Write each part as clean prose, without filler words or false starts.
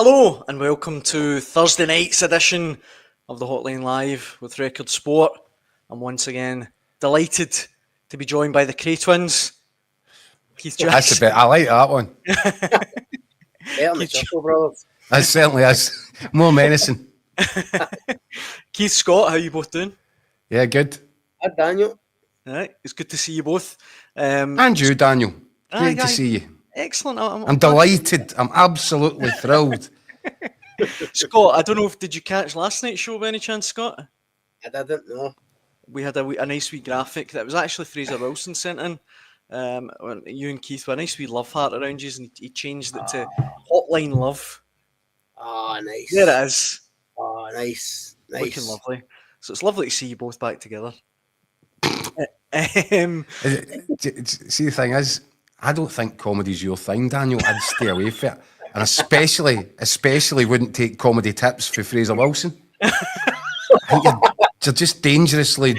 Hello and welcome to Thursday night's edition of the Hotline Live with Record Sport. I'm once again delighted to be joined by the Cray twins, Keith That's a Jackson. bit. I like that one. Certainly, Keith, Chuckle Brothers. That certainly is more menacing. Keith Scott, how you both doing? Yeah, good. Hi, Daniel. All right, it's good to see you both. And you, Daniel. Great to see you. Excellent. I'm delighted. I'm absolutely thrilled. Scott, I don't know if did you catch last night's show by any chance, Scott? I didn't know. We had a nice wee graphic that was actually Fraser Wilson sent in. When you and Keith were a nice wee love heart around you, and he changed it to Hotline Love. Oh, nice. There it is. Oh, nice. Looking Nice. lovely. So it's lovely to see you both back together. See, the thing is, I don't think comedy's your thing, Daniel. I'd stay away from it. And especially wouldn't take comedy tips from Fraser Wilson. I think you're just dangerously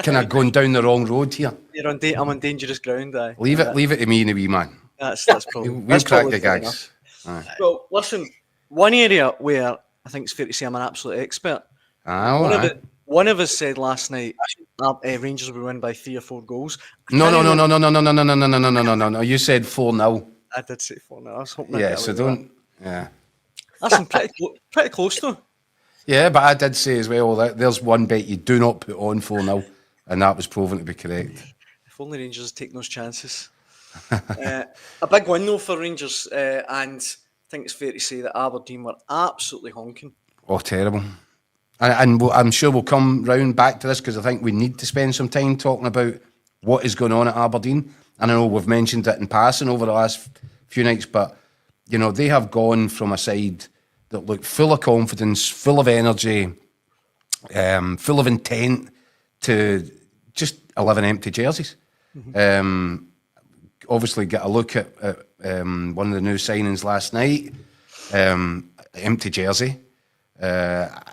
kind of going down the wrong road here. I'm on dangerous ground. Leave it to me and the wee man. That's probably. We'll that's crack probably the fair gags. enough. Well, listen. One area where I think it's fair to say I'm an absolute expert. One of us said last night Rangers would win by 3 or 4 goals. No. You said 4-0. I did say 4 now. I was hoping. Yeah, so don't. Yeah. That's pretty close though. Yeah, but I did say as well that there's one bet you do not put on 4-0, and that was proven to be correct. If only Rangers take those chances. A big win though for Rangers, and I think it's fair to say that Aberdeen were absolutely honking. Oh, terrible. And I'm sure we'll come round back to this because I think we need to spend some time talking about what is going on at Aberdeen. And I know we've mentioned it in passing over the last few nights, but, you know, they have gone from a side that looked full of confidence, full of energy, full of intent, to just 11 empty jerseys. Mm-hmm. Obviously, get a look at one of the new signings last night, empty jersey. I'm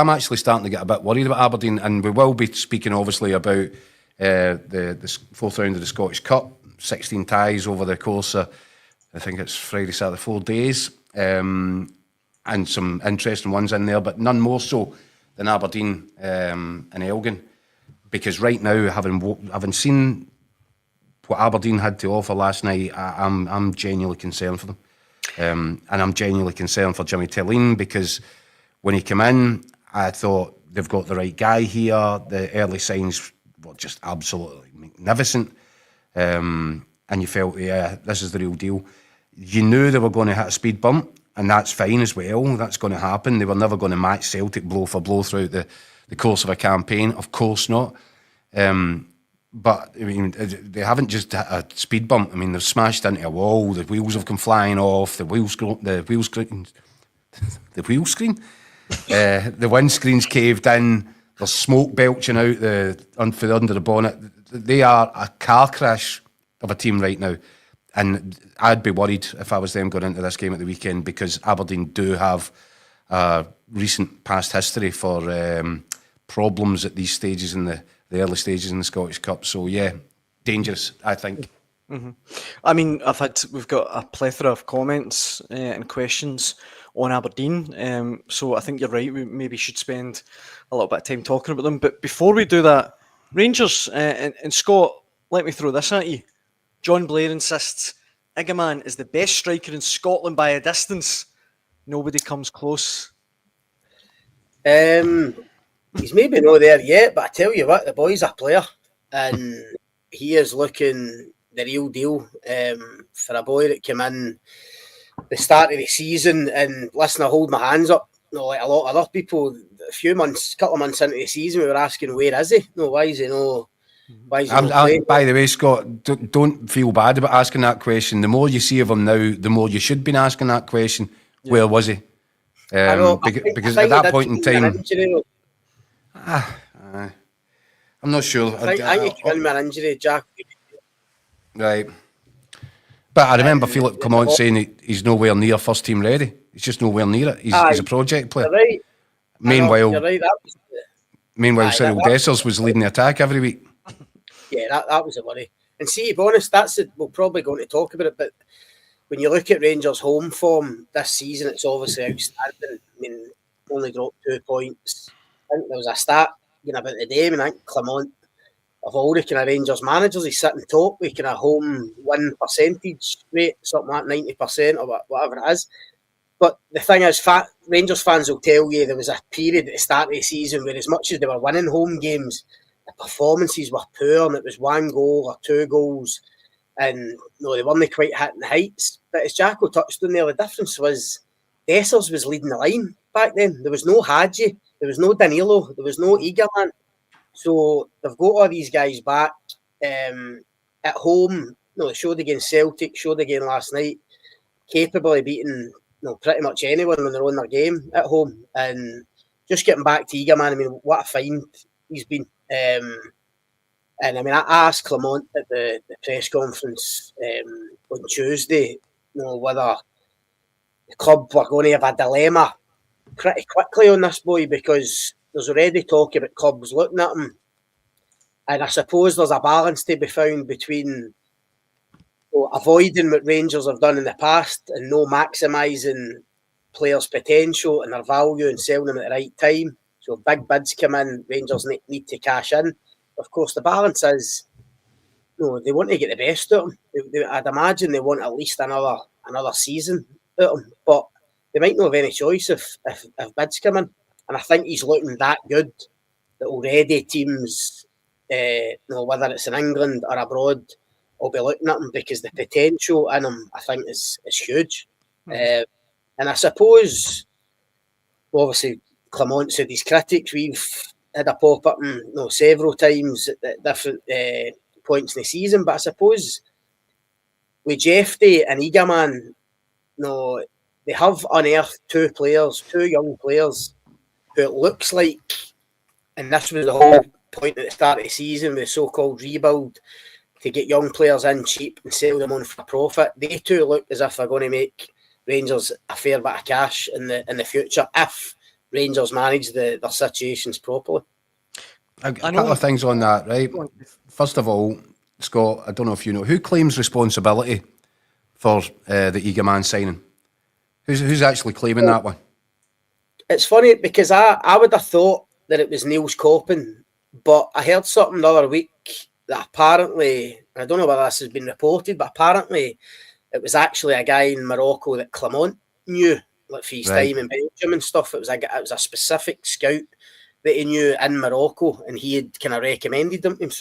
actually starting to get a bit worried about Aberdeen, and we will be speaking obviously about the fourth round of the Scottish Cup, 16 ties over the course of, I think it's Friday, Saturday, 4 days, and some interesting ones in there, but none more so than Aberdeen and Elgin, because right now, having seen what Aberdeen had to offer last night, I'm genuinely concerned for them. And I'm genuinely concerned for Jimmy Tillene, because when he came in, I thought they've got the right guy here. The early signs were just absolutely magnificent. And you felt, yeah, this is the real deal. You knew they were going to hit a speed bump, and that's fine as well. That's going to happen. They were never going to match Celtic blow for blow throughout the course of a campaign. Of course not. But I mean, they haven't just hit a speed bump. I mean, they've smashed into a wall. The wheels have come flying off. The windscreen's caved in. There's smoke belching out under the bonnet. They are a car crash of a team right now, and I'd be worried if I was them going into this game at the weekend, because Aberdeen do have a recent past history for problems at these stages in the early stages in the Scottish Cup. So yeah, dangerous, I think. Mm-hmm. I mean, we've got a plethora of comments and questions on Aberdeen. So I think you're right. We maybe should spend a little bit of time talking about them. But before we do that, Rangers and Scott, let me throw this at you. John Blair insists Igaman is the best striker in Scotland by a distance. Nobody comes close. He's maybe not there yet, but I tell you what, the boy's a player, and he is looking the real deal. For a boy that came in the start of the season, and listen, I hold my hands up. No, like a lot of other people, couple of months into the season, we were asking, where is he? No, why is he no? Why is he not playing? By the way, Scott, don't feel bad about asking that question. The more you see of him now, the more you should be asking that question. Yeah. Where was he? Because at that point in time, I'm not sure. I think he came in with an injury, Jack. Right. But I remember Philip come on saying he's nowhere near first team ready. He's just nowhere near it. He's a project player. You're right. Meanwhile, you're right. Cyril Dessers was leading the attack every week. Yeah, that was a worry. And see, to be honest, we're probably going to talk about it, but when you look at Rangers' home form this season, it's obviously outstanding. I mean, only dropped 2 points. I think there was a stat about the day. I mean, I think Clement, of all the kind of Rangers managers, he's sitting top with kind of home win percentage rate, something like 90% or whatever it is. But the thing is, Rangers fans will tell you there was a period at the start of the season where, as much as they were winning home games, the performances were poor, and it was 1 goal or 2 goals, and no, they weren't quite hitting the heights. But as Jacko touched on there, the difference was Dessers was leading the line back then. There was no Hadji, there was no Danilo, there was no Egerman. So they've got all these guys back at home. They showed against Celtic, showed again last night, capable of beating pretty much anyone when they're on their game at home. And just getting back to Egerman, I mean, what a find he's been. And I mean, I asked Clement at the press conference on Tuesday, whether the club were going to have a dilemma pretty quickly on this boy, because there's already talk about clubs looking at him. And I suppose there's a balance to be found between avoiding what Rangers have done in the past and no maximising players' potential and their value and selling them at the right time. So if big bids come in, Rangers need to cash in. Of course, the balance is, they want to get the best out of him. I'd imagine they want at least another season out of him. But they might not have any choice if bids come in. And I think he's looking that good that already teams, whether it's in England or abroad, will be looking at him, because the potential in him, I think, is huge. And I suppose, obviously, Clement said his critics. We've had a pop up several times at different points in the season. But I suppose with Jeffrey and Egerman, they have unearthed 2 young players, who it looks like, and this was the whole point at the start of the season, with the so-called rebuild, to get young players in cheap and sell them on for profit. They 2 look as if they're going to make Rangers a fair bit of cash in the future, if Rangers manage their situations properly. A couple of things on that, right? First of all, Scott, I don't know if you know, who claims responsibility for the Egerman signing? Who's actually claiming that one? It's funny, because I would have thought that it was Niels Coppen, but I heard something the other week that apparently, I don't know whether this has been reported, but apparently it was actually a guy in Morocco that Clement knew, like for his time in Belgium and stuff. It was a specific scout that he knew in Morocco, and he had kind of recommended them to him.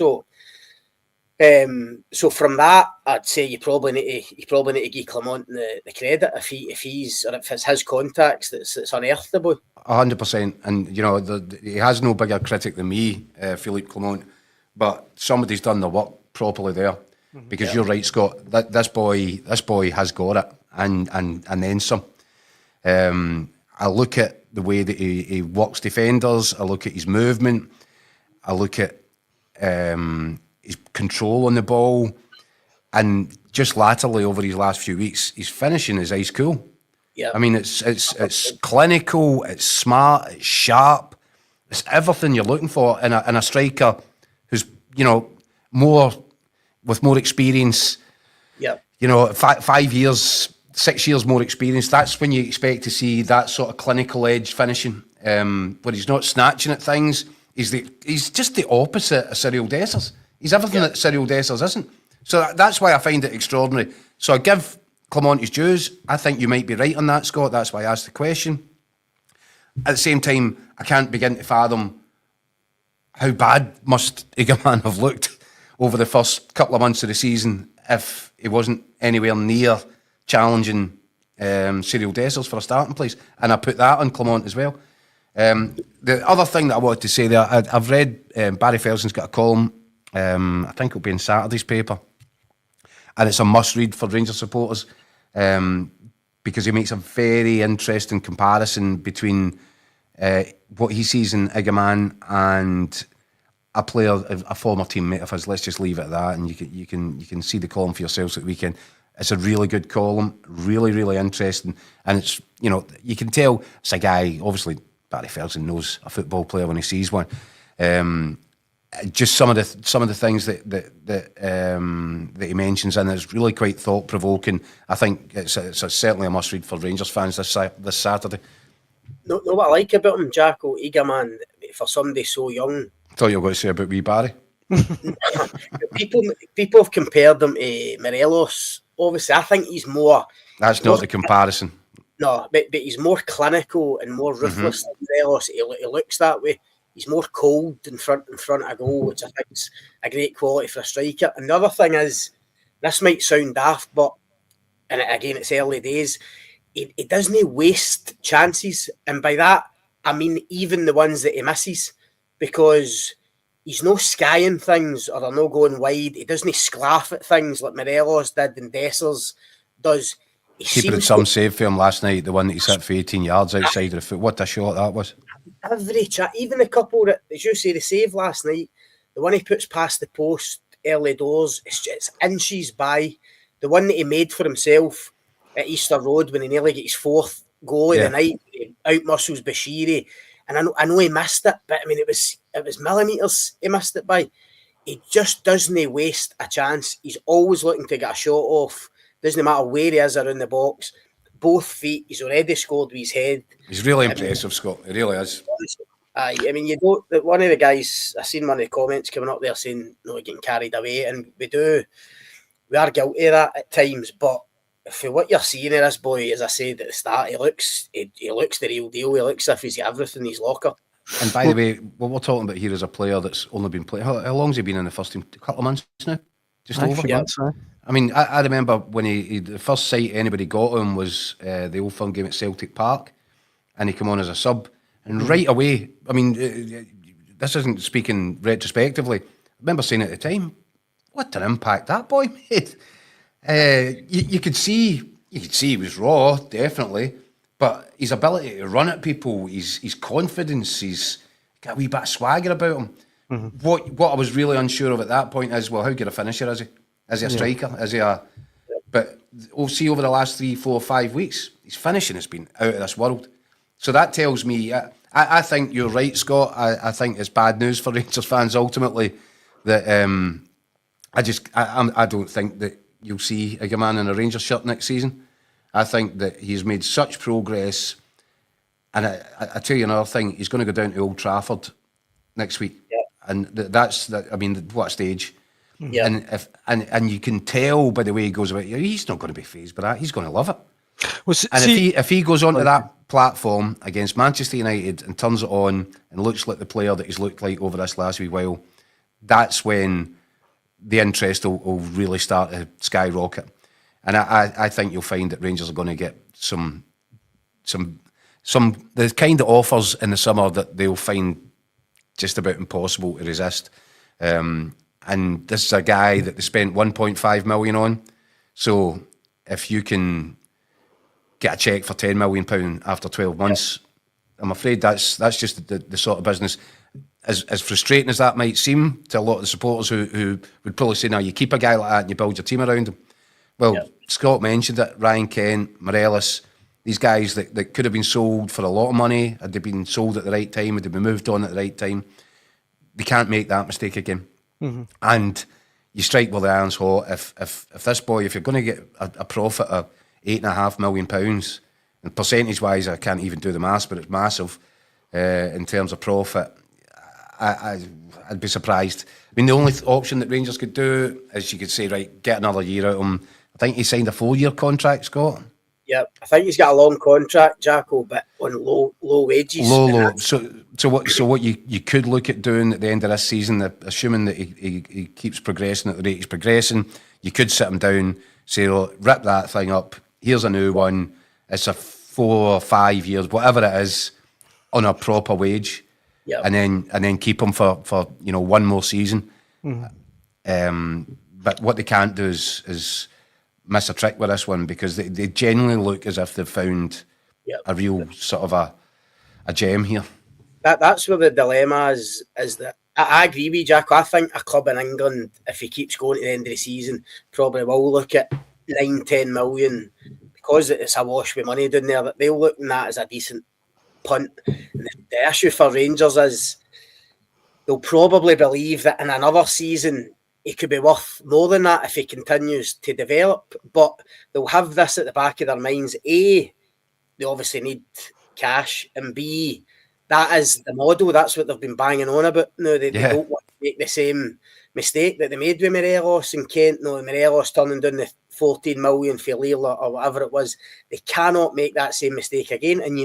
So from that, I'd say you probably need to give Clement the credit if it's his contacts that's unearthed the boy. 100%, and he has no bigger critic than me, Philippe Clement, but somebody's done the work properly there. Because you're right, Scott. This boy has got it, and then some. I look at the way that he works defenders. I look at his movement. I look at his control on the ball, and just latterly over his last few weeks, his finishing is ice cool. Yeah, I mean it's clinical, it's smart, it's sharp, it's everything you're looking for in a striker who's with more experience. Yeah, 5 years, 6 years more experience. That's when you expect to see that sort of clinical edge finishing. But he's not snatching at things. He's just the opposite of Cyril Dessers. He's everything that Cyril Dessers isn't. So that's why I find it extraordinary. So I give Clement his dues. I think you might be right on that, Scott. That's why I asked the question. At the same time, I can't begin to fathom how bad must Egerman have looked over the first couple of months of the season if he wasn't anywhere near challenging Cyril Dessers for a starting place. And I put that on Clement as well. The other thing that I wanted to say there, I've read Barry Felson's got a column, I think it'll be in Saturday's paper, and it's a must-read for Rangers supporters because he makes a very interesting comparison between what he sees in Egerman and a player, a former teammate of his. Let's just leave it at that, and you can see the column for yourselves at the weekend. It's a really good column, really, really interesting, and it's you can tell it's a guy. Obviously, Barry Felson knows a football player when he sees one. just some of the things that he mentions, and it's really quite thought provoking. I think it's certainly a must read for Rangers fans this Saturday. No, what I like about him, Jacko, eager man, for somebody so young. I thought you were going to say about wee Barry. people have compared him to Morelos. Obviously, I think he's more. That's not the comparison. No, but he's more clinical and more ruthless than Morelos. He looks that way. He's more cold in front of goal, which I think is a great quality for a striker. And the other thing is, this might sound daft, but and again, it's early days. He doesn't waste chances, and by that I mean even the ones that he misses, because he's no skying things or they're no going wide. He doesn't sclaff at things like Morelos did and Dessers does. Keeper had some save for him last night, the one that he hit for 18 yards outside of the foot. What a shot that was. Every chat, even the couple that, as you say, the save last night, the one he puts past the post early doors, it's inches by. The one that he made for himself at Easter Road when he nearly got his fourth goal of the night, he out-muscles Bashiri. And I know he missed it, but I mean, it was millimetres he missed it by. He just doesn't waste a chance. He's always looking to get a shot off. Doesn't matter where he is around the box. Both feet. He's already scored with his head. He's really impressive, Scott. He really is. I mean, you don't. One of the guys, I seen one of the comments coming up there saying, "No, getting carried away," and we are guilty of that at times. But for what you're seeing of this boy, as I said at the start, he looks the real deal. He looks as if he's got everything in his locker. And by the way, what we're talking about here is a player that's only been playing. How long's he been in the first team? A couple of months now? Just over? Months, I mean, I remember when the first sight anybody got him was the Old Firm game at Celtic Park, and he came on as a sub. And right away, I mean, this isn't speaking retrospectively. I remember saying at the time, what an impact that boy made. You could see he was raw, definitely, but his ability to run at people, his confidence, he's got a wee bit of swagger about him. What I was really unsure of at that point is, well, how good a finisher is he? Is he a striker? Is he a... But we'll see over the last 3, 4, 5 weeks, his finishing has been out of this world. So that tells me, I think you're right, Scott. I think it's bad news for Rangers fans ultimately that I don't think that you'll see a man in a Rangers shirt next season. I think that he's made such progress. And I tell you another thing, he's going to go down to Old Trafford next week. Yeah. And I mean, what stage? Yeah. And you can tell by the way he goes about, he's not going to be fazed by that. He's going to love it. Well, if he goes onto that platform against Manchester United and turns it on and looks like the player that he's looked like over this last wee while, that's when the interest will really start to skyrocket. And I think you'll find that Rangers are going to get some the kind of offers in the summer that they'll find just about impossible to resist. And this is a guy that they spent 1.5 million on. So if you can get a cheque for £10 million after 12 months, I'm afraid that's just the sort of business. As frustrating as that might seem to a lot of the supporters who would probably say, now you keep a guy like that and you build your team around him. Well, Scott mentioned it, Ryan Kent, Morelos, these guys that could have been sold for a lot of money, had they been sold at the right time, had they been moved on at the right time, they can't make that mistake again. And you strike while the iron's hot. If this boy, if you're going to get a profit of £8.5 million, and percentage-wise, I can't even do the maths, but it's massive in terms of profit, I'd be surprised. I mean, the only option that Rangers could do is you could say, right, get another year out of him. I think he signed a 4-year contract, Scott. Yeah, I think he's got a long contract, Jacko, but on low wages. Low. So what you could look at doing at the end of this season, assuming that he keeps progressing at the rate he's progressing, you could sit him down, say, oh, rip that thing up. Here's a new one. It's a 4 or 5 years, whatever it is, on a proper wage. Yep. And then keep him for one more season. But what they can't do is miss a trick with this one, because they genuinely look as if they've found a real sort of a gem here. That's where the dilemma is that I agree with you, Jack. I think a club in England, if he keeps going to the end of the season, probably will look at 9-10 million, because it's a wash with money down there, that they'll look at that as a decent punt. And the issue for Rangers is they'll probably believe that in another season he could be worth more than that if he continues to develop. But they'll have this at the back of their minds. A, they obviously need cash, and B, that is the model. That's what they've been banging on about. No, they don't want to make the same mistake that they made with Morelos and Kent. No, Morelos turning down the 14 million for Lille or whatever it was. They cannot make that same mistake again. And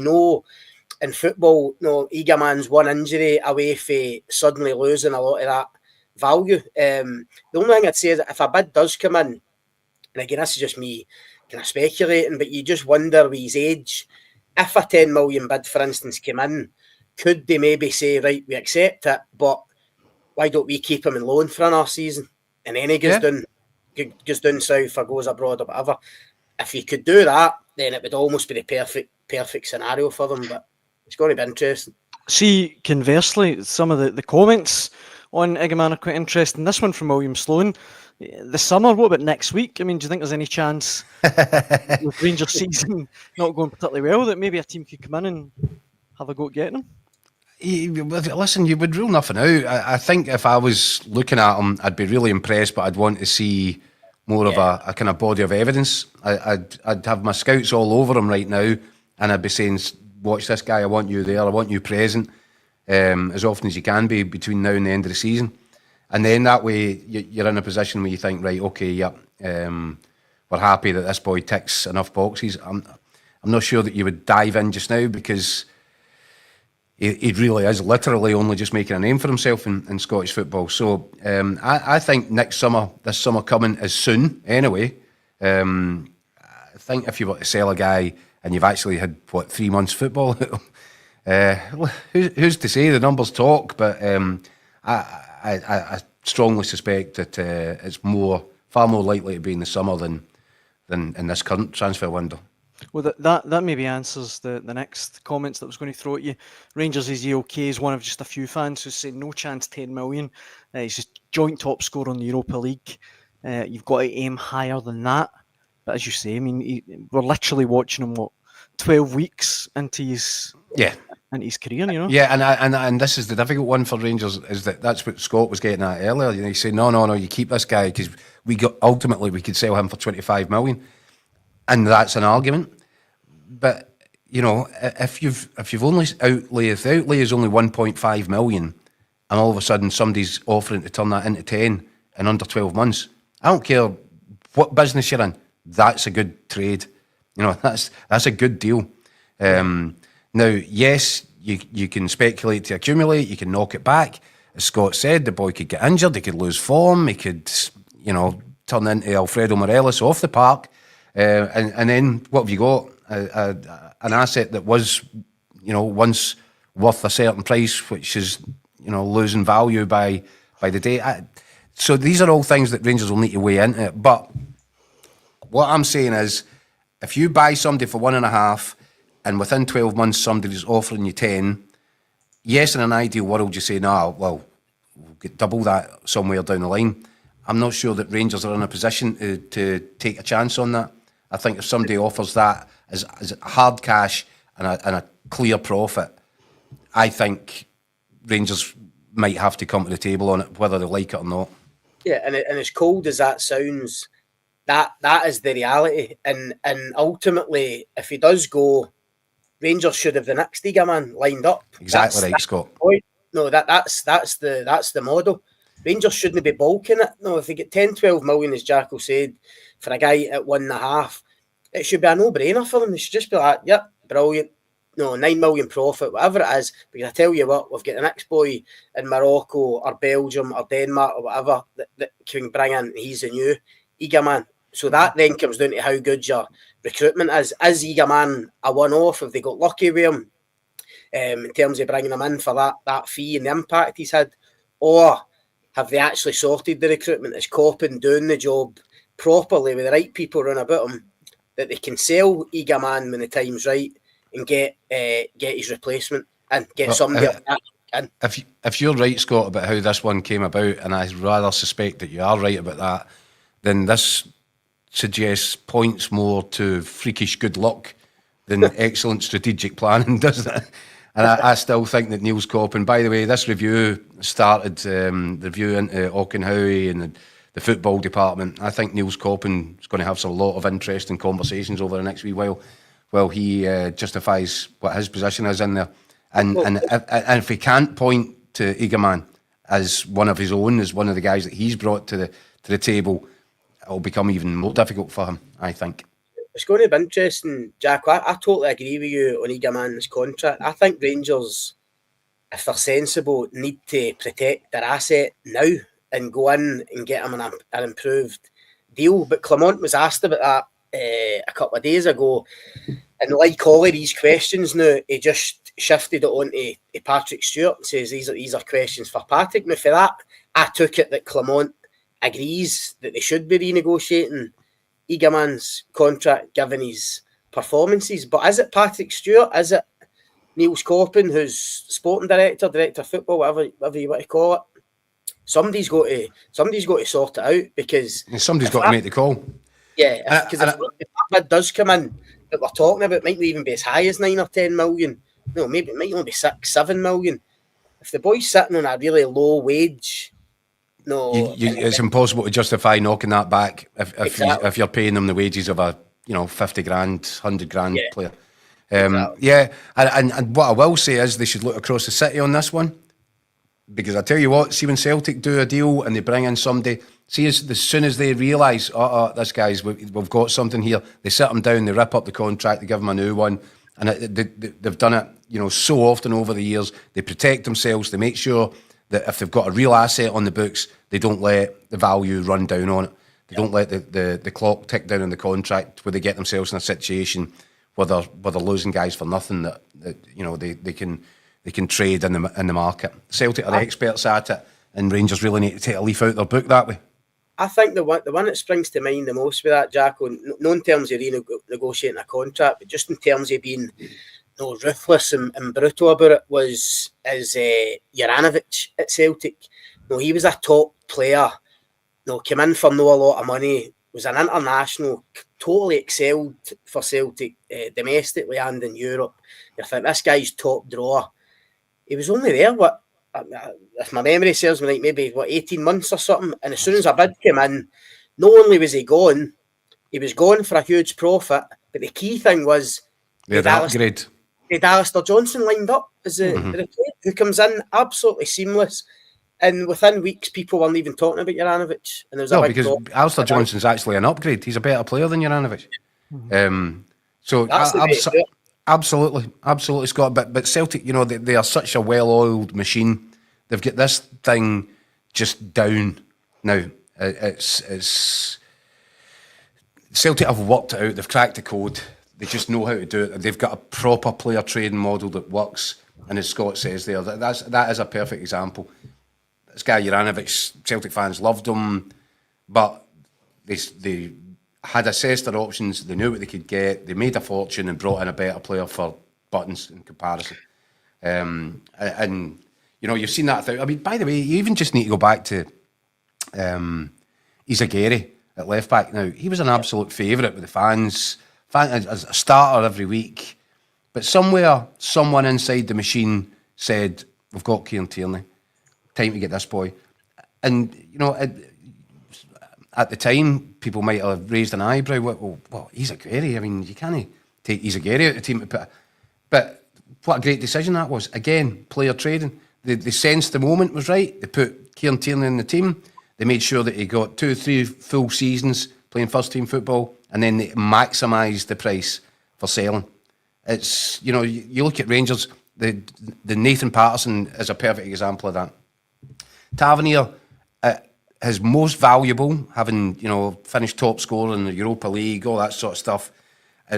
in football, Eagleman's one injury away from suddenly losing a lot of that value. The only thing I'd say is that if a bid does come in, and again, this is just me kind of speculating, but you just wonder with his age, if a 10 million bid, for instance, came in, could they maybe say, right, we accept it, but why don't we keep him in loan for another season? And then he goes down south or goes abroad or whatever. If you could do that, then it would almost be the perfect scenario for them, but it's going to be interesting. See, conversely, some of the comments on Eggman are quite interesting. This one from William Sloan. The summer, what about next week? I mean, do you think there's any chance with Rangers season not going particularly well that maybe a team could come in and have a go at getting him? Listen, you would rule nothing out. I think if I was looking at him, I'd be really impressed, but I'd want to see more of a kind of body of evidence. I'd have my scouts all over him right now, and I'd be saying, watch this guy, I want you there, I want you present, as often as you can be between now and the end of the season. And then that way you're in a position where you think, right, okay, we're happy that this boy ticks enough boxes. I'm not sure that you would dive in just now, because he really is literally only just making a name for himself in Scottish football. So I think this summer coming is soon anyway. I think if you were to sell a guy and you've actually had, 3 months football, who's to say? The numbers talk, but I strongly suspect that it's far more likely to be in the summer than in this current transfer window. Well, that maybe answers the next comments that I was going to throw at you. Rangers is okay is one of just a few fans who say no chance 10 million. He's just joint top scorer in the Europa League. You've got to aim higher than that. But as you say, I mean, we're literally watching him 12 weeks into his career, you know. Yeah, and this is the difficult one for Rangers, is that's what Scott was getting at earlier. You know, you say no, you keep this guy because ultimately we could sell him for 25 million. And that's an argument, but you know, if you've only if the outlay is only 1.5 million, and all of a sudden somebody's offering to turn that into 10 in under 12 months, I don't care what business you're in. That's a good trade. You know, that's a good deal. Now, yes, you can speculate to accumulate. You can knock it back. As Scott said, the boy could get injured. He could lose form. He could, turn into Alfredo Morelos off the park. And then what have you got? An asset that was, once worth a certain price, which is, losing value by the day. So these are all things that Rangers will need to weigh into it. But what I'm saying is, if you buy somebody for 1.5 and within 12 months somebody's offering you 10, yes, in an ideal world you say, we'll get double that somewhere down the line. I'm not sure that Rangers are in a position to take a chance on that. I think if somebody offers that as hard cash and a clear profit, I think Rangers might have to come to the table on it, whether they like it or not. Yeah, and as cold as that sounds, that is the reality. And ultimately, if he does go, Rangers should have the next Eagleman lined up. Exactly right, Scott. No, that's the model. Rangers shouldn't be bulking it. No, if they get 10, 12 million, as Jackal said, for a guy at 1.5, it should be a no-brainer for them. They should just be like, yep, brilliant. No, 9 million profit, whatever it is. Because I tell you what, we've got the next boy in Morocco or Belgium or Denmark or whatever that can bring in. He's a new Eagleman. So that then comes down to how good your recruitment is. Is Eagleman a one-off? Have they got lucky with him in terms of bringing him in for that fee and the impact he's had? Or have they actually sorted the recruitment? Is Coppin doing the job properly with the right people around about him, that they can sell Eagleman when the time's right and get his replacement and get somebody back in? If you're right, Scott, about how this one came about, and I rather suspect that you are right about that, then this points more to freakish good luck than excellent strategic planning, doesn't it? And I still think that Neil's Coppin, by the way, this review started, the review into Auchenhowie and the football department. I think Neil's Coppin is going to have a lot of interesting conversations over the next wee while he justifies what his position is in there. And if he can't point to Eagleman as one of his own, as one of the guys that he's brought to the table, it'll become even more difficult for him, I think. It's going to be interesting, Jack. I totally agree with you on Eagleman's contract. I think Rangers, if they're sensible, need to protect their asset now and go in and get him an improved deal. But Clement was asked about that a couple of days ago, and like all of these questions now, he just shifted it on to Patrick Stewart and says these are questions for Patrick. Now for that, I took it that Clement agrees that they should be renegotiating Eagleman's contract given his performances. But is it Patrick Stewart? Is it Niels Coppin, who's sporting director of football, whatever you want to call it? Somebody's got to sort it out, because somebody's got to make the call. Yeah, because if that bid does come in that we're talking about, it might not even be as high as 9 or 10 million. No, maybe it might only be 6-7 million. If the boy's sitting on a really low wage, it's impossible to justify knocking that back if you're paying them the wages of a 50 grand, 100 grand player. Exactly. Yeah, and what I will say is they should look across the city on this one, because I tell you what, see when Celtic do a deal and they bring in somebody, see as soon as they realise, this guy's, we've got something here, they sit him down, they rip up the contract, they give him a new one, and they've done it, so often over the years. They protect themselves, they make sure that if they've got a real asset on the books, they don't let the value run down on it. They don't let the clock tick down on the contract where they get themselves in a situation where they're losing guys for nothing that they can trade in the market. Celtic are experts at it, and Rangers really need to take a leaf out their book that way. I think the one that springs to mind the most with that, Jacko, no in terms of renegotiating a contract, but just in terms of being ruthless and brutal about it, is Juranovic at Celtic. He was a top player. Came in for no a lot of money, was an international, totally excelled for Celtic domestically and in Europe. I think this guy's top drawer. He was only there, if my memory serves me right, maybe 18 months or something. And as soon as a bid came in, not only was he was gone for a huge profit, but the key thing was the upgrade. They had Alistair Johnson lined up as the replacement, who comes in absolutely seamless. And within weeks, people weren't even talking about Juranovic. And there was because Alistair Johnson's actually an upgrade. He's a better player than Juranovic. Absolutely, Scott. But Celtic, they are such a well-oiled machine. They've got this thing just down now. It's Celtic have worked it out. They've cracked the code. They just know how to do it. They've got a proper player trading model that works. And as Scott says there, that is a perfect example. This guy Juranovic, Celtic fans loved him, but they had assessed their options. They knew what they could get. They made a fortune and brought in a better player for Buttons in comparison. And you've seen that. I mean, by the way, you even just need to go back to Izagiri at left back. Now, he was an absolute favourite with the fans as a starter every week. But somewhere, someone inside the machine said, "We've got Kieran Tierney. Time to get this boy." And, at the time, people might have raised an eyebrow. Well, Izagiri, I mean, you can't take Izagiri out of the team. But what a great decision that was. Again, player trading. They sensed the moment was right. They put Kieran Tierney in the team. They made sure that he got 2-3 full seasons playing first-team football, and then they maximised the price for selling. It's, you look at Rangers, the Nathan Patterson is a perfect example of that. Tavernier, his most valuable, having, finished top scorer in the Europa League, all that sort of stuff,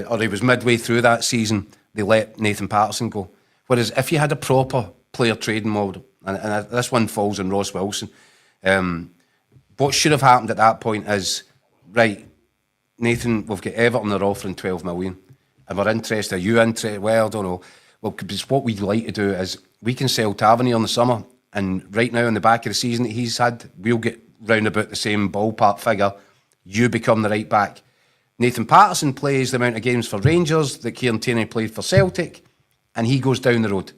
or he was midway through that season, they let Nathan Patterson go. Whereas if you had a proper player trading model, and this one falls on Ross Wilson, what should have happened at that point is, right, Nathan, we've got Everton, they're offering 12 million. And we're interested. Are you interested? Well, I don't know. Well, because what we'd like to do is we can sell Tavernier in the summer, and right now in the back of the season that he's had, we'll get round about the same ballpark figure. You become the right back. Nathan Patterson plays the amount of games for Rangers that Kieran Tierney played for Celtic, and he goes down the road.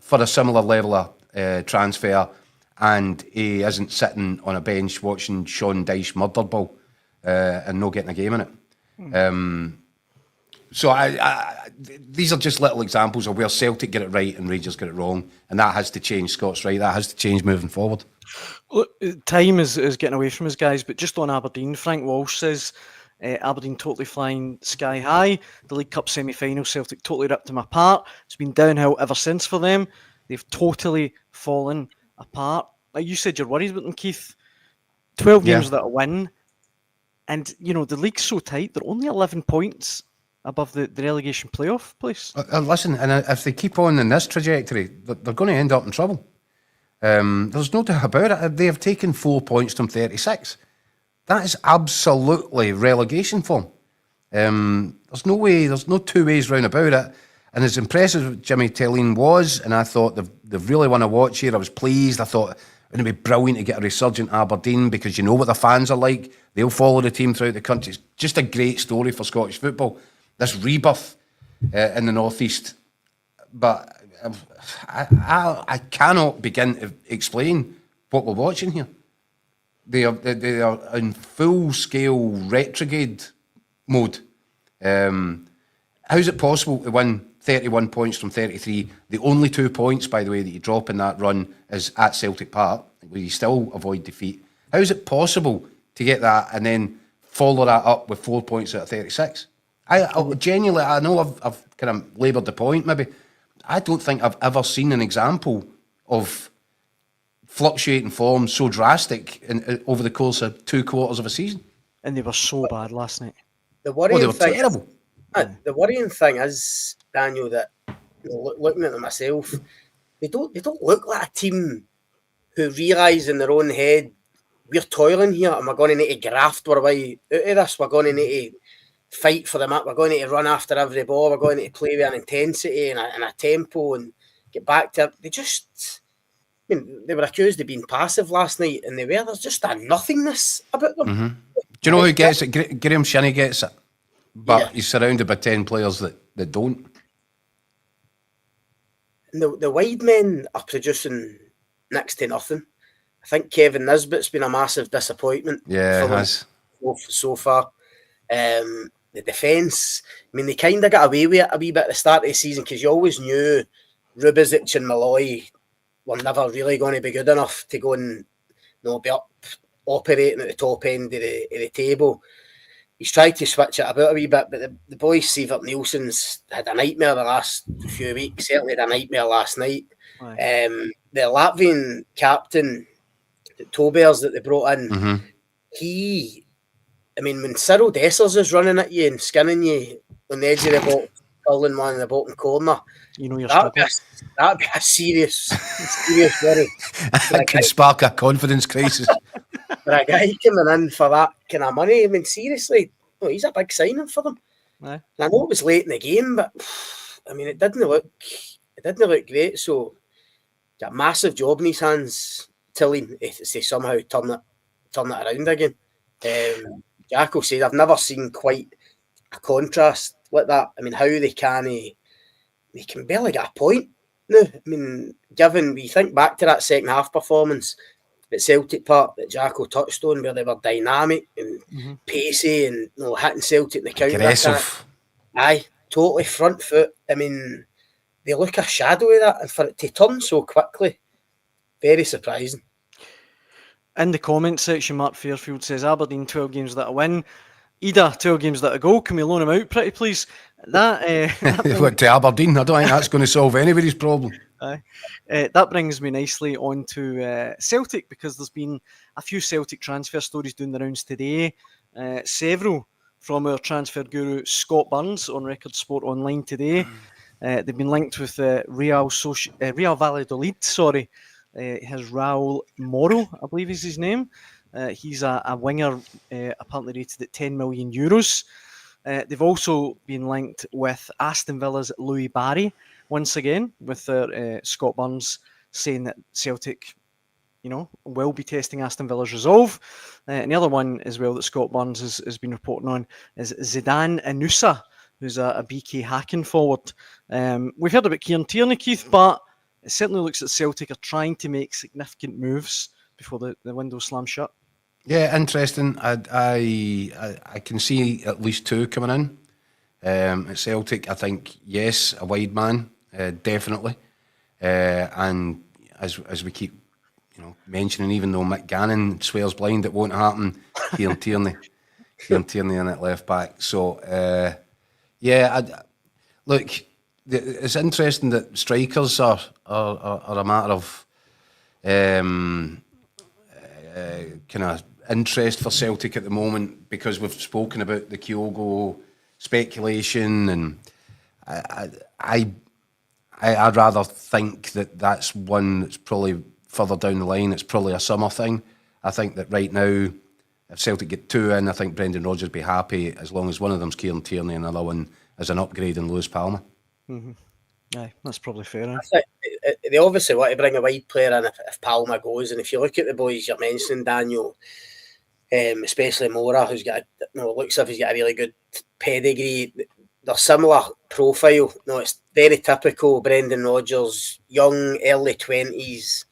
for a similar level of transfer, and he isn't sitting on a bench watching Sean Dyche murder ball and not getting a game in it. So these are just little examples of where Celtic get it right and Rangers get it wrong, and that has to change. Scott's right, that has to change moving forward. Look, time is getting away from us, guys, but just on Aberdeen, Frank Walsh says Aberdeen totally flying sky high. The League Cup semi-final, Celtic totally ripped them apart. It's been downhill ever since for them. They've totally fallen apart. Like you said, you're worried about them, Keith. 12 games without a win. And, you know, the league's so tight, they're only 11 points above the relegation playoff place. Listen, and if they keep on in this trajectory, they're going to end up in trouble. There's no doubt about it. They have taken 4 points from 36. That is absolutely relegation form. There's no way, there's no two ways round about it. And as impressive as Jimmy Tellene was, and I thought they've really won a watch here, I was pleased. I thought it would be brilliant to get a resurgent Aberdeen, because you know what the fans are like. They'll follow the team throughout the country. It's just a great story for Scottish football, this rebirth in the North East. But I cannot begin to explain what we're watching here. They are in full-scale retrograde mode. How's it possible to win 31 points from 33? The only 2 points, by the way, that you drop in that run is at Celtic Park, where you still avoid defeat. How is it possible to get that and then follow that up with 4 points out of 36? I genuinely, I know I've kind of laboured the point, maybe. I don't think I've ever seen an example of fluctuating form so drastic over the course of 2 quarters of a season. And they were so bad last night. The worrying they were terrible. The worrying thing is, Daniel, that looking at them myself, they don't look like a team who realise in their own head, we're toiling here and we're going to need to graft our way out of this. We're going to need to fight for the map. We're going to need to run after every ball. We're going to need to play with an intensity and a tempo and get back to it. They were accused of being passive last night, and there's just a nothingness about them. Mm-hmm. Do you know who gets it? Graham Shinney gets it, but he's surrounded by 10 players that don't. The wide men are producing next to nothing. I think Kevin Nisbet's been a massive disappointment. Yeah, it has. So far. The defence, they kind of got away with it a wee bit at the start of the season, because you always knew Rubizic and Malloy were never really going to be good enough to go and be up operating at the top end of the table. He's tried to switch it about a wee bit, but the boy Sivert Nielsen's had a nightmare the last few weeks. Certainly had a nightmare last night. The Latvian captain, the Tobers that they brought in, when Cyril Dessers is running at you and skinning you on the edge of the box, curling one in the bottom corner, you know that'd be a serious worry. That could spark a confidence crisis. For a guy coming in for that kind of money, seriously, he's a big signing for them. Aye. I know it was late in the game, but it didn't look great. So, got a massive job in his hands, Tilly, to somehow turn it around again. Jacko said, I've never seen quite a contrast like that. How they can barely get a point now. Given we think back to that second half performance at Celtic Park that Jacko touched on, where they were dynamic and pacey and hitting Celtic in the counter. Aggressive. Aye, totally front foot. They look a shadow of that, and for it to turn so quickly, very surprising. In the comment section, Mark Fairfield says Aberdeen 12 games without a win. Ida 12 games without a goal. Can we loan him out, pretty please? That to Aberdeen, I don't think that's going to solve anybody's problem. That brings me nicely on to Celtic, because there's been a few Celtic transfer stories doing the rounds today. Several from our transfer guru Scott Burns on Record Sport Online today. They've been linked with Real Valladolid. Has Raul Moro, I believe is his name. He's a winger, apparently rated at €10 million. They've also been linked with Aston Villa's Louis Barry, once again, with Scott Burns saying that Celtic, will be testing Aston Villa's resolve. And the other one as well that Scott Burns has been reporting on is Zidane Inusa, who's a BK hacking forward. We've heard about Kieran Tierney, Keith, but it certainly looks that Celtic are trying to make significant moves before the window slams shut. Yeah, interesting. I can see at least two coming in. At Celtic, I think, yes, a wide man, definitely. And as we keep mentioning, even though Mick Gannon swears blind it won't happen, Kieran Tierney in at left back. So, look, it's interesting that strikers are a matter of kind of interest for Celtic at the moment, because we've spoken about the Kyogo speculation, and I'd rather think that that's one that's probably further down the line. It's probably a summer thing. I think that right now, if Celtic get two in, I think Brendan Rodgers would be happy as long as one of them's Kieran Tierney and another one is an upgrade in Lewis Palmer. Mm-hmm. Aye, that's probably fair. They obviously want to bring a wide player in if Palmer goes, and if you look at the boys you're mentioning, Daniel, especially Mora, who's got looks like he's got a really good pedigree. They're similar profile. No, it's very typical Brendan Rodgers, young, early 20s.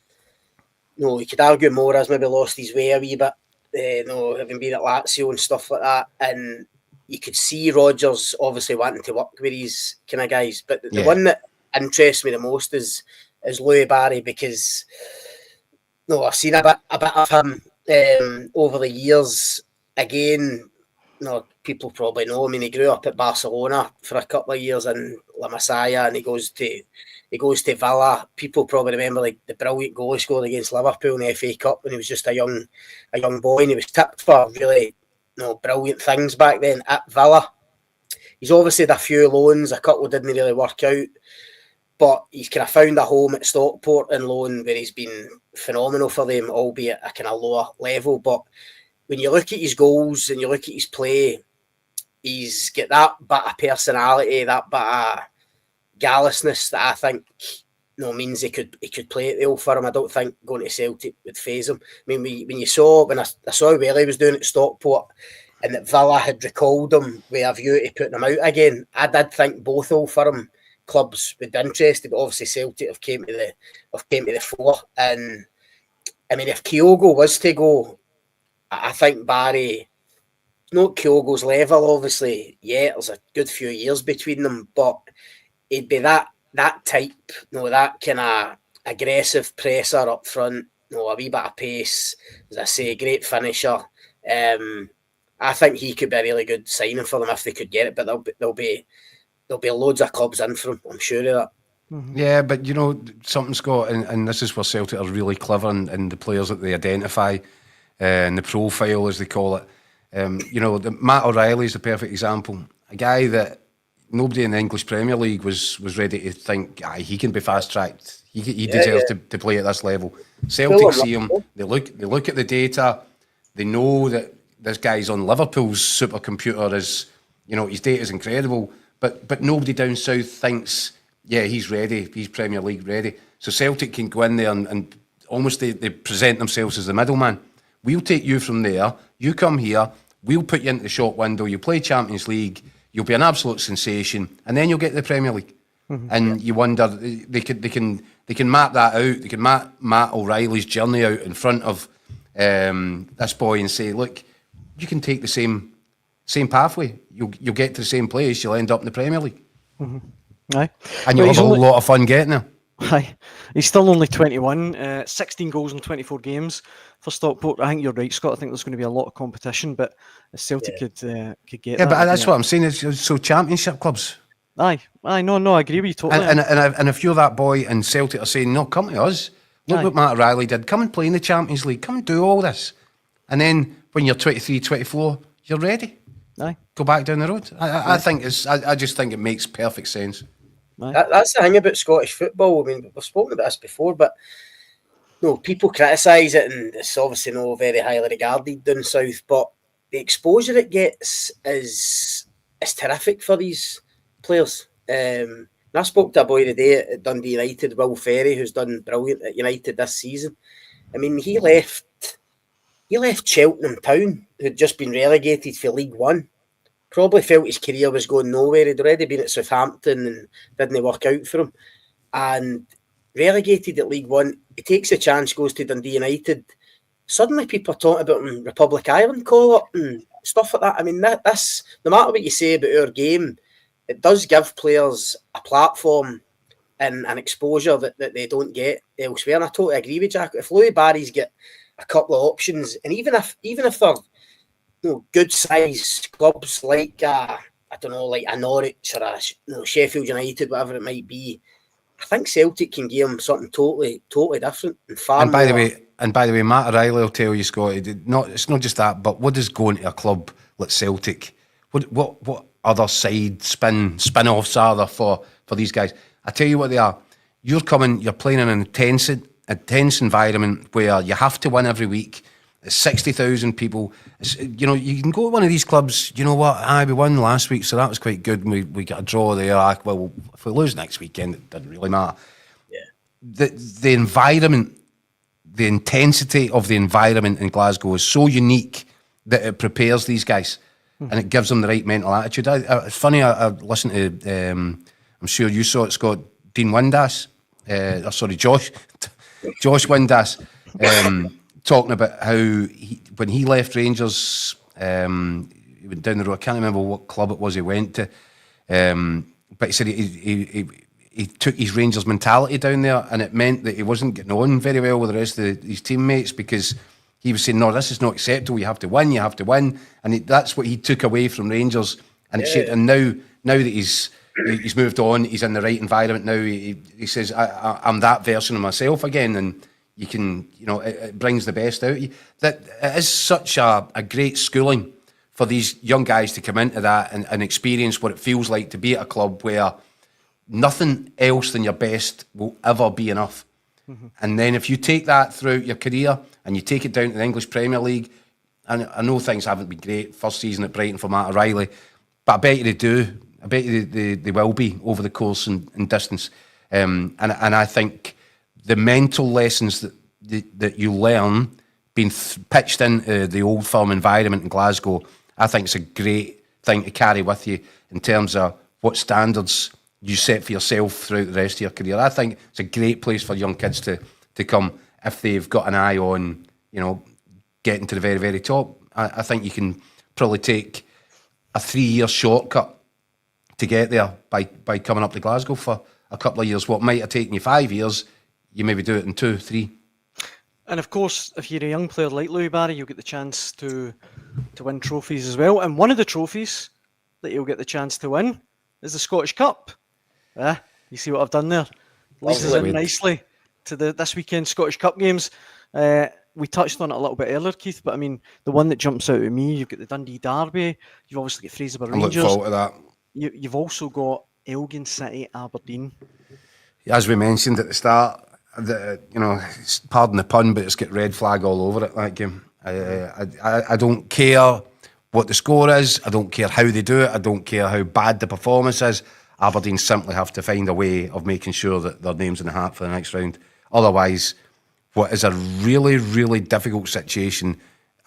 No, you could argue Mora's maybe lost his way a wee bit, having been at Lazio and stuff like that. And you could see Rodgers obviously wanting to work with these kind of guys. But the one that interests me the most is Louis Barry, because I've seen a bit of him over the years. Again, people probably know. I mean, he grew up at Barcelona for a couple of years in La Masia, and he goes to Villa. People probably remember the brilliant goal he scored against Liverpool in the FA Cup when he was just a young boy, and he was tipped for really brilliant things back then at Villa. He's obviously had a few loans, a couple didn't really work out, but he's kind of found a home at Stockport in loan where he's been phenomenal for them, albeit at a kind of lower level. But when you look at his goals and you look at his play, he's got that bit of personality, that bit of gallousness that I think means he could play at the Old Firm. I don't think going to Celtic would faze him. I mean, when I saw where he was doing at Stockport and that Villa had recalled him with a view to putting him out again, I did think both Old Firm clubs would be interested, but obviously Celtic have came to the fore. And I mean, if Kyogo was to go, I think Barry, not Kyogo's level, obviously, there's a good few years between them, but he'd be that type, that kind of aggressive presser up front, a wee bit of pace, as I say, great finisher. I think he could be a really good signing for them if they could get it, but there'll be loads of clubs in for him, I'm sure of that. Mm-hmm. Yeah, but something, Scott, and this is where Celtic are really clever in the players that they identify, and the profile, as they call it. Matt O'Reilly is the perfect example. A guy that nobody in the English Premier League was ready to think he can be fast tracked. He deserves to play at this level. Celtic see him. They look at the data. They know that this guy's on Liverpool's supercomputer. His data is incredible. But nobody down south thinks, he's ready. He's Premier League ready. So Celtic can go in there and almost they present themselves as the middleman. We'll take you from there. You come here. We'll put you into the shop window. You play Champions League. You'll be an absolute sensation, and then you'll get to the Premier League. Mm-hmm. And you wonder they can map that out. They can map Matt O'Reilly's journey out in front of this boy and say, look, you can take the same pathway. You'll get to the same place. You'll end up in the Premier League. Mm-hmm. Aye, and you'll have a whole lot of fun getting there. Aye, he's still only 21, 16 goals in 24 games for Stockport. I think you're right, Scott. I think there's going to be a lot of competition, but Celtic could get. Yeah, but that's what I'm saying. So Championship clubs. Aye, no, I agree with you totally. And if you're that boy and Celtic are saying, no, come to us. Look what Matt O'Reilly did. Come and play in the Champions League. Come and do all this. And then when you're 23, 24, you're ready. Aye. Go back down the road. I just think it makes perfect sense. That's the thing about Scottish football. I mean, we've spoken about this before, but people criticise it, and it's obviously not very highly regarded down south. But the exposure it gets is terrific for these players. And I spoke to a boy today at Dundee United, Will Ferry, who's done brilliant at United this season. I mean, he left Cheltenham Town, who'd just been relegated for League One. Probably felt his career was going nowhere. He'd already been at Southampton and didn't work out for him. And relegated at League One. He takes a chance, goes to Dundee United. Suddenly people are talking about him Republic Island call-up and stuff like that. I mean, this, no matter what you say about our game, it does give players a platform and an exposure that they don't get elsewhere. And I totally agree with Jack. If Louis Barry's got a couple of options, and even if they're good sized clubs like I don't know, like a Norwich or a Sheffield United, whatever it might be, I think Celtic can give him something totally different and far And by more. the way, Matt O'Reilly will tell you, Scott, it's not just that, but what does going to a club like Celtic, what other side spin-offs are there for these guys? I tell you what they are. You're playing in an intense environment where you have to win every week. It's 60,000 people. You can go to one of these clubs, you know what, we won last week, so that was quite good. We got a draw there. Well, if we lose next weekend, it doesn't really matter. Yeah. The environment, the intensity of the environment in Glasgow is so unique that it prepares these guys and it gives them the right mental attitude. It's funny, I listened to, I'm sure you saw it, Scott, Dean Windass, Josh Windass, talking about how when he left Rangers, he went down the road. I can't remember what club it was he went to, but he said he took his Rangers mentality down there, and it meant that he wasn't getting on very well with the rest of his teammates because he was saying, "No, this is not acceptable. You have to win," and that's what he took away from Rangers. And it shaped. And now that he's moved on, he's in the right environment now. He says, "I'm that version of myself again," and you can, it brings the best out of you. That it is such a great schooling for these young guys to come into that and experience what it feels like to be at a club where nothing else than your best will ever be enough. Mm-hmm. And then if you take that throughout your career and you take it down to the English Premier League, and I know things haven't been great first season at Brighton for Matt O'Reilly, but I bet you they do. I bet you they will be over the course and distance. And I think the mental lessons that you learn being pitched into the Old Firm environment in Glasgow, I think it's a great thing to carry with you in terms of what standards you set for yourself throughout the rest of your career. I think it's a great place for young kids to come if they've got an eye on, getting to the very, very top. I think you can probably take a 3-year shortcut to get there by coming up to Glasgow for a couple of years. What might have taken you 5 years, you maybe do it in 2, 3. And of course, if you're a young player like Louis Barry, you'll get the chance to win trophies as well. And one of the trophies that you'll get the chance to win is the Scottish Cup. You see what I've done there? Leads us in nicely to this weekend's Scottish Cup games. We touched on it a little bit earlier, Keith, but I mean, the one that jumps out at me, you've got the Dundee Derby, you've obviously got Fraserburgh Rangers. I look forward to that. You've also got Elgin City, Aberdeen. As we mentioned at the start, pardon the pun, but it's got red flag all over it, that game. I don't care what the score is. I don't care how they do it. I don't care how bad the performance is. Aberdeen simply have to find a way of making sure that their name's in the hat for the next round. Otherwise, what is a really, really difficult situation,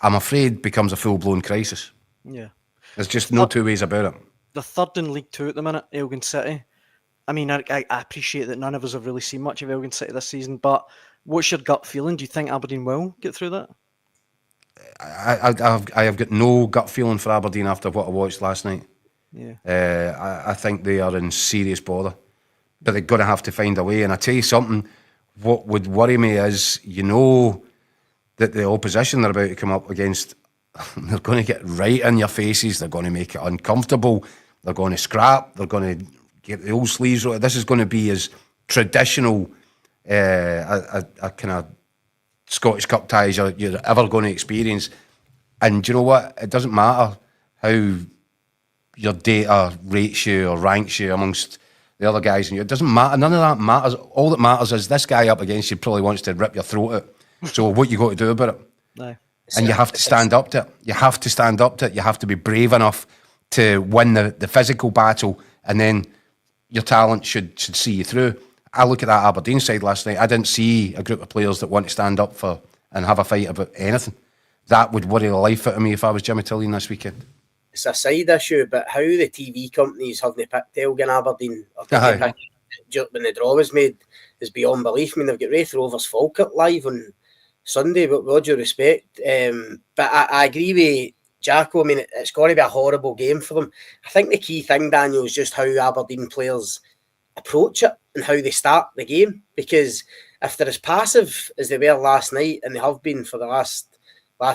I'm afraid, becomes a full-blown crisis. Yeah. There's just no two ways about it. The third in League Two at the minute, Elgin City. I mean, I appreciate that none of us have really seen much of Elgin City this season, but what's your gut feeling? Do you think Aberdeen will get through that? I have got no gut feeling for Aberdeen after what I watched last night. Yeah. I think they are in serious bother, but they're going to have to find a way. And I tell you something, what would worry me is, that the opposition they're about to come up against, they're going to get right in your faces. They're going to make it uncomfortable. They're going to scrap. They're going to get the old sleeves. This is going to be as traditional a kind of Scottish Cup ties you're ever going to experience. And do you know what? It doesn't matter how your data rates you or ranks you amongst the other guys. And it doesn't matter. None of that matters. All that matters is this guy up against you probably wants to rip your throat out. So what you got to do about it? No. And you have to stand up to it. You have to stand up to it. You have to be brave enough to win the physical battle, and then your talent should see you through. I look at that Aberdeen side last night. I didn't see a group of players that want to stand up for and have a fight about anything. That would worry the life out of me if I was Jimmy Tillian this weekend. It's a side issue, but how the TV companies haven't picked Elgin Aberdeen or when the draw was made, is beyond belief. I mean, they've got Wraith Rovers Falkirk live on Sunday, but with all due respect. But I agree with Jacko. I mean, it's going to be a horrible game for them. I think the key thing, Daniel, is just how Aberdeen players approach it and how they start the game. Because if they're as passive as they were last night, and they have been for the last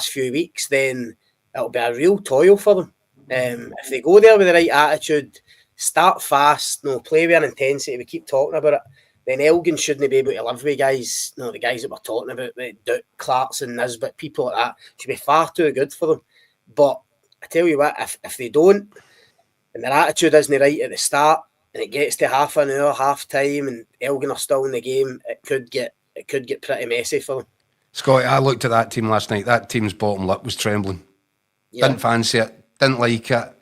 few weeks, then it'll be a real toil for them. If they go there with the right attitude, start fast, play with an intensity, we keep talking about it, then Elgin shouldn't be able to live with guys, the guys that we're talking about, Duke, Clarkson, Nisbet, people like that, should be far too good for them. But I tell you what, if they don't, and their attitude isn't right at the start, and it gets to half an hour, half time, and Elgin are still in the game, it could get pretty messy for them. Scotty, I looked at that team last night. That team's bottom lip was trembling. Yeah. Didn't fancy it, didn't like it.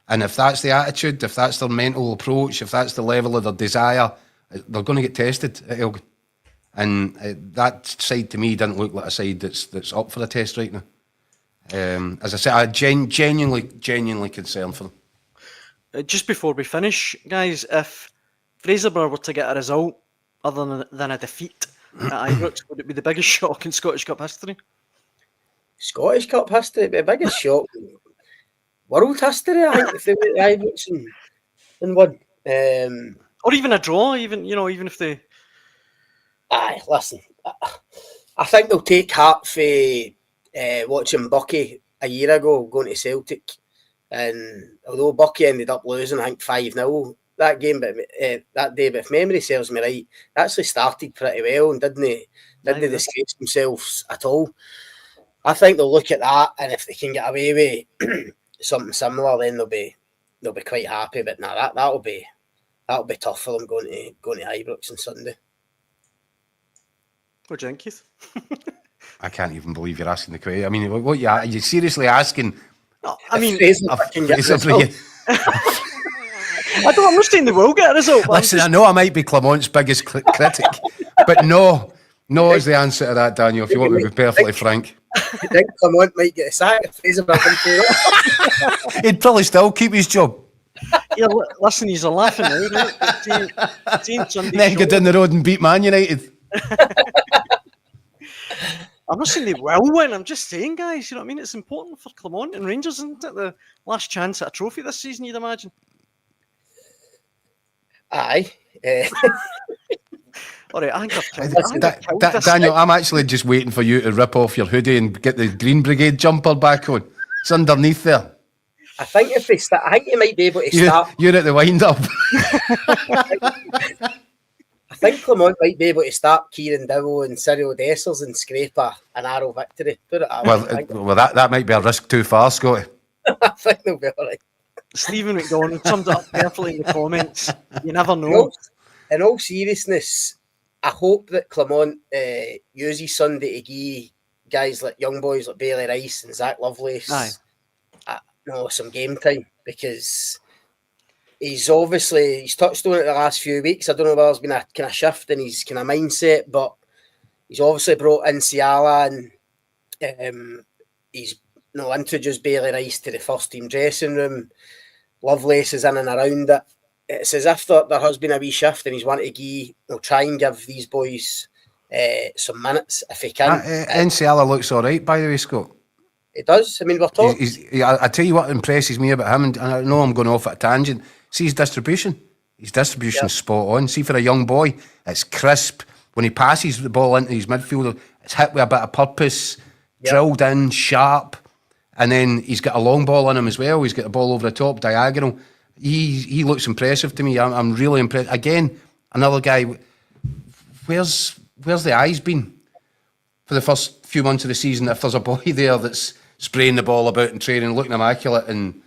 And if that's the attitude, if that's their mental approach, if that's the level of their desire, they're going to get tested at Elgin. And that side to me didn't look like a side that's up for a test right now. As I said, I'm genuinely concerned for them. Just before we finish, guys, if Fraserburgh were to get a result other than a defeat at Ibrox, would it be the biggest shock in Scottish Cup history? Scottish Cup history? It'd be the biggest shock in world history, I think, if they went to Ibrox and won. Or even a draw, even if they... Aye, listen, I think they'll take heart for watching Bucky a year ago going to Celtic. And although Bucky ended up losing, I think 5-0 that game, but that day, but if memory serves me right, they actually started pretty well and didn't disgrace themselves at all. I think they'll look at that, and if they can get away with something similar, then they'll be quite happy. But that'll be tough for them going to Ibrox on Sunday. What do you think, Keith? I can't even believe you're asking the question. I mean, what are you seriously asking? No, I mean, I'm not saying they will get a result. Listen, I know I might be Clement's biggest critic, but no is the answer to that, Daniel, if you want me to be perfectly frank. You think Clement might get a sack if Fraserburgh can He'd probably still keep his job. Yeah, listen, he's a laughing now, right? Then go down the road and beat Man United. I'm not saying they will win, I'm just saying, guys, you know what I mean? It's important for Clement and Rangers, isn't it? The last chance at a trophy this season, you'd imagine. Aye. All right, I think Daniel, I'm actually just waiting for you to rip off your hoodie and get the Green Brigade jumper back on. It's underneath there. I think if they start, I think you might be able to start. You're at the wind-up. I think Clement might be able to start Kieran Dowell and Cyril Dessers and scrape a narrow victory. Put it that way. Well, that might be a risk too far, Scotty. I think they'll be all right. Stephen McDonald summed it up perfectly in the comments. You never know. In all seriousness, I hope that Clement uses Sunday to give guys like young boys like Bailey Rice and Zach Lovelace some game time, because he's touched on it the last few weeks. I don't know whether there's been a kind of shift in his kind of mindset, but he's obviously brought in Ciala and he's introduced Bailey Rice to the first team dressing room. Lovelace is in and around it. It's as if there has been a wee shift, and he's wanted to try and give these boys some minutes if he can. Ciala looks all right, by the way, Scott. It does. I mean, we're talking. I tell you what impresses me about him, and I know I'm going off at a tangent. See his distribution. His distribution's spot on. See, for a young boy, it's crisp. When he passes the ball into his midfielder, it's hit with a bit of purpose, drilled in, sharp, and then he's got a long ball on him as well. He's got the ball over the top, diagonal. He looks impressive to me. I'm really impressed. Again, another guy. Where's the eyes been for the first few months of the season? If there's a boy there that's spraying the ball about and training, looking immaculate, and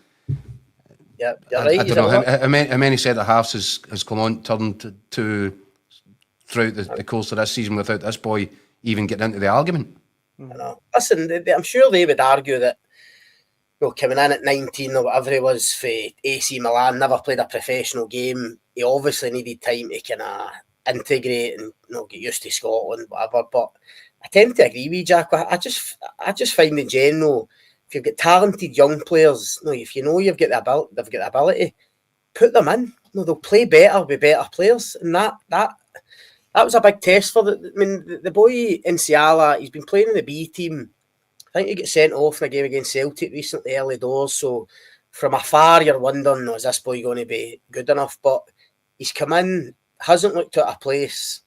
you're right. I don't know how many centre halves has Clement turned to throughout the course of this season without this boy even getting into the argument. I know. Listen, I'm sure they would argue that coming in at 19 or whatever he was for AC Milan, never played a professional game. He obviously needed time to kind of integrate and get used to Scotland, whatever. But I tend to agree with Jack. I just find in general, if you've got talented young players, if you know they've got the ability, put them in. They'll play better with better players, and that's that was a big test for the boy Inciala. He's been playing in the B team. I think he got sent off in a game against Celtic recently, early doors. So from afar, you're wondering, is this boy going to be good enough? But he's come in, hasn't looked at a place.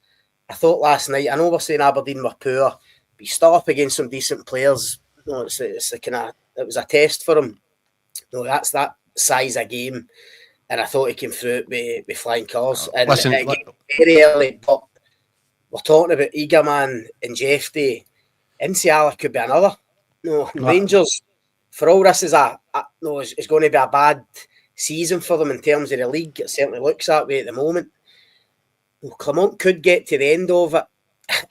I thought last night, I know we're saying Aberdeen were poor, but he stood up against some decent players. It's it was a test for him. That's that size of game. And I thought he came through it with flying colours. And Listen, very early, but we're talking about Eagleman and Jeffrey. Inciala could be another. Rangers, for all this is it's going to be a bad season for them in terms of the league. It certainly looks that way at the moment. Clement could get to the end of it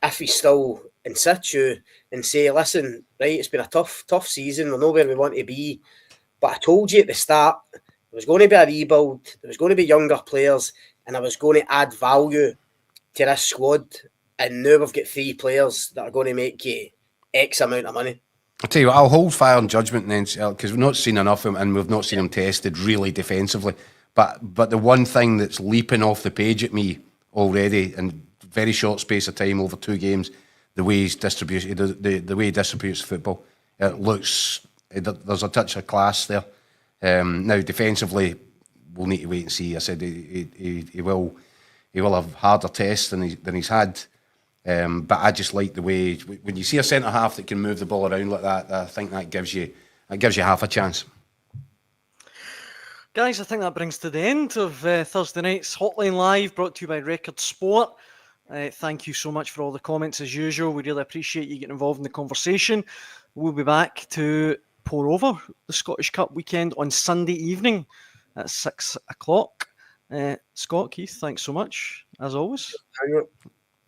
if he's still in situ and say, listen, right, it's been a tough season. We're not where we want to be. But I told you at the start, there was going to be a rebuild. There was going to be younger players, and I was going to add value to this squad. And now we've got 3 players that are going to make you X amount of money. I'll tell you what, I'll hold fire on judgment then, because we've not seen enough of him and we've not seen him tested really defensively. But the one thing that's leaping off the page at me already in very short space of time over 2 games, the way he's distributed, the way he distributes football, it looks, there's a touch of class there. Now defensively, we'll need to wait and see. I said he will have harder tests than he's had. But I just like the way when you see a centre half that can move the ball around like that, I think that gives you half a chance. Guys, I think that brings to the end of Thursday night's Hotline Live, brought to you by Record Sport. Thank you so much for all the comments as usual. We really appreciate you getting involved in the conversation. We'll be back to pour over the Scottish Cup weekend on Sunday evening at 6 o'clock. Scott, Keith, thanks so much, as always.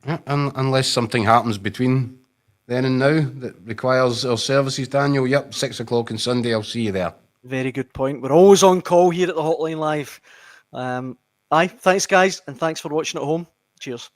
Yeah, unless something happens between then and now that requires our services, Daniel. Yep, 6 o'clock on Sunday. I'll see you there. Very good point. We're always on call here at the Hotline Live. Thanks, guys, and thanks for watching at home. Cheers.